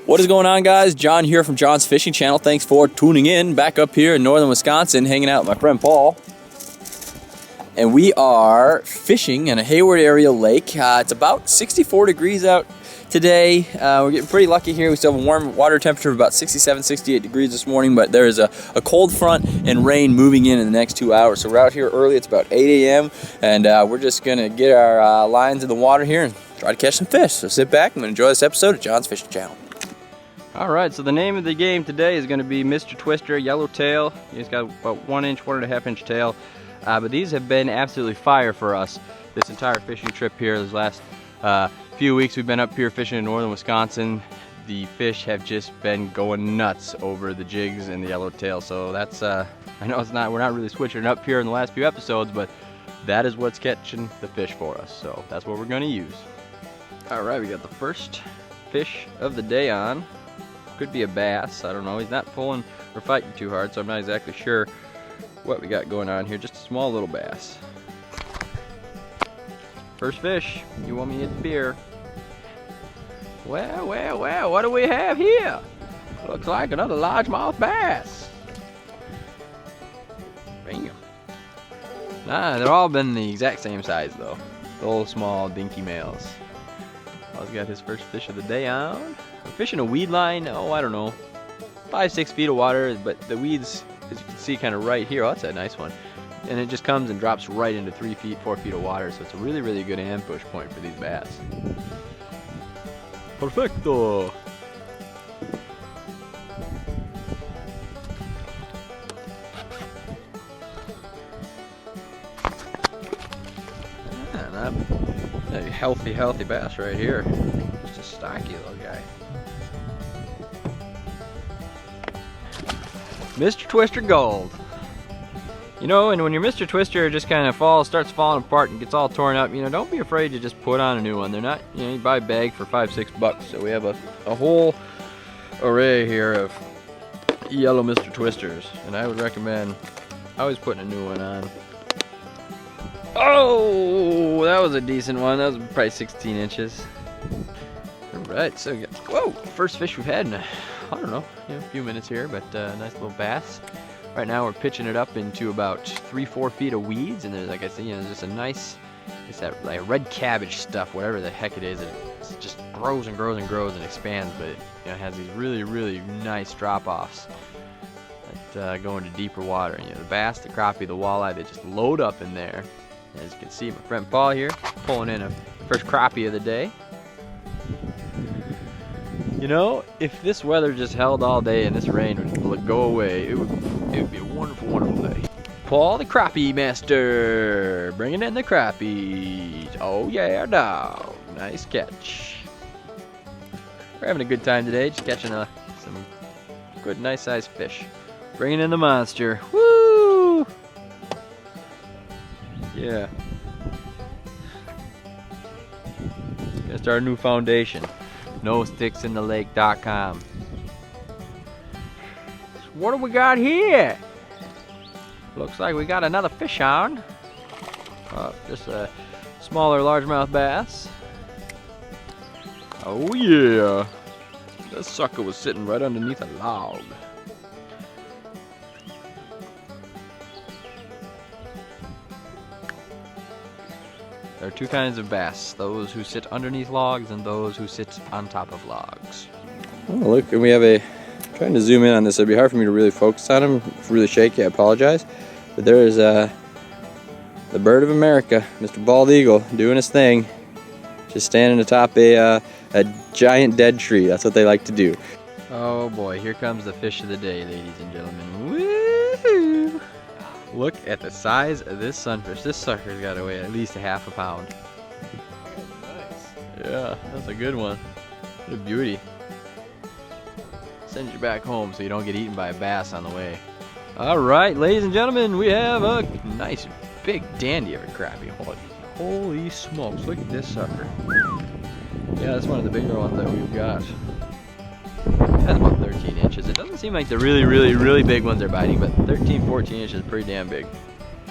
What is going on, guys? John here from John's Fishing Channel. Thanks for tuning in. Back up here in northern Wisconsin, hanging out with my friend Paul. And we are fishing in a Hayward area lake. It's about 64 degrees out today. We're getting pretty lucky here. We still have a warm water temperature of about 67, 68 degrees this morning, but there is a cold front and rain moving in the next 2 hours. So we're out here early. It's about 8 a.m. and we're just going to get our lines in the water here and try to catch some fish. So sit back and enjoy this episode of John's Fishing Channel. Alright, so the name of the game today is going to be Mr. Twister Yellowtail. He's got about 1 inch, 1.5 inch tail. But these have been absolutely fire for us this entire fishing trip here. This last few weeks we've been up here fishing in northern Wisconsin. The fish have just been going nuts over the jigs and the yellowtail. So that's, I know we're not really switching it up here in the last few episodes, but that is what's catching the fish for us. So that's what we're going to use. Alright, we got the first fish of the day on. Could be a bass, I don't know. He's not pulling or fighting too hard, so I'm not exactly sure what we got going on here. Just a small little bass. First fish. You want me to hit beer? Well, what do we have here? Looks like another largemouth bass. Bam. Nah, they've all been the exact same size though. Little small dinky males. Paul's got his first fish of the day on. We're fishing a weed line, I don't know, 5-6 feet of water, but the weeds, as you can see kind of right here, that's a nice one. And it just comes and drops right into 3 feet, 4 feet of water, so it's a really, really good ambush point for these bass. Perfecto! A healthy bass right here. Just a stocky little guy. Mr. Twister Gold. You know, and when your Mr. Twister just kind of starts falling apart and gets all torn up, you know, don't be afraid to just put on a new one. They're not, you know, you buy a bag for $5-6 bucks. So we have a whole array here of yellow Mr. Twisters, and I would recommend always putting a new one on. Oh, that was a decent one. That was probably 16 inches. Alright, so whoa, first fish we've had in I don't know, a few minutes here, but nice little bass. Right now we're pitching it up into about 3-4 feet of weeds, and there's, like I said, you know, just a nice, it's that like red cabbage stuff, whatever the heck it is. It just grows and grows and grows and expands, but it, you know, has these really, really nice drop-offs that go into deeper water. And, you know, the bass, the crappie, the walleye, they just load up in there. As you can see, my friend Paul here pulling in a first crappie of the day. You know, if this weather just held all day and this rain would go away, it would be a wonderful, wonderful day. Paul the crappie master, bringing in the crappies. Oh yeah, dog, nice catch. We're having a good time today, just catching some good, nice sized fish. Bringing in the monster. Woo! Yeah. Gonna start a new foundation. NoSticksInTheLake.com. What do we got here? Looks like we got another fish on. Just a smaller largemouth bass. Oh yeah. That sucker was sitting right underneath a log. There are two kinds of bass, those who sit underneath logs and those who sit on top of logs. Oh, look, and we have I'm trying to zoom in on this. It'd be hard for me to really focus on him. It's really shaky, I apologize. But there is the bird of America, Mr. Bald Eagle, doing his thing. Just standing atop a giant dead tree. That's what they like to do. Oh boy, here comes the fish of the day, ladies and gentlemen. Woo-hoo! Look at the size of this sunfish. This sucker's got to weigh at least ½ a pound. Nice. Yeah, that's a good one. What a beauty. Send you back home so you don't get eaten by a bass on the way. Alright, ladies and gentlemen, we have a nice big dandy of a crappie. Holy smokes, look at this sucker. Yeah, that's one of the bigger ones that we've got. That's about 13 inches. It doesn't seem like the really big ones are biting, but 13, 14 inches is pretty damn big.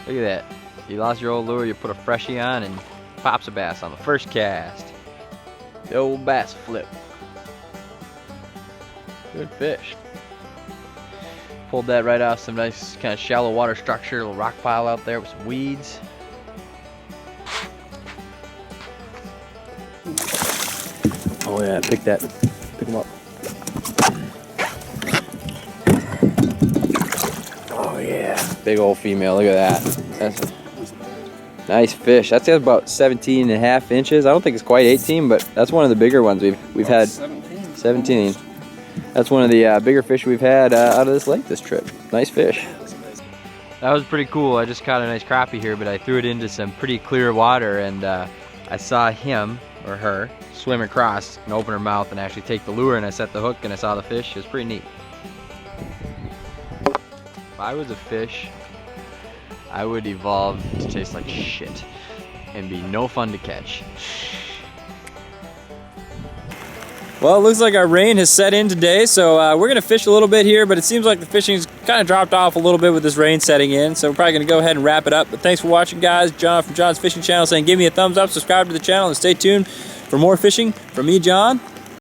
Look at that. You lost your old lure, you put a freshie on, and pops a bass on the first cast. The old bass flip. Good fish. Pulled that right off some nice kind of shallow water structure, a little rock pile out there with some weeds. Oh yeah, pick them up. Oh yeah, big old female, look at that. That's a nice fish. That's about 17 and a half inches. I don't think it's quite 18, but that's one of the bigger ones we've had. 17. That's one of the bigger fish we've had out of this lake this trip. Nice fish. That was pretty cool. I just caught a nice crappie here, but I threw it into some pretty clear water, and I saw him or her swim across and open her mouth and actually take the lure, and I set the hook and I saw the fish. It was pretty neat. If I was a fish, I would evolve to taste like shit and be no fun to catch. Well, it looks like our rain has set in today, so we're going to fish a little bit here, but it seems like the fishing's kind of dropped off a little bit with this rain setting in, so we're probably going to go ahead and wrap it up. But thanks for watching, guys. John from John's Fishing Channel saying give me a thumbs up, subscribe to the channel, and stay tuned for more fishing from me, John,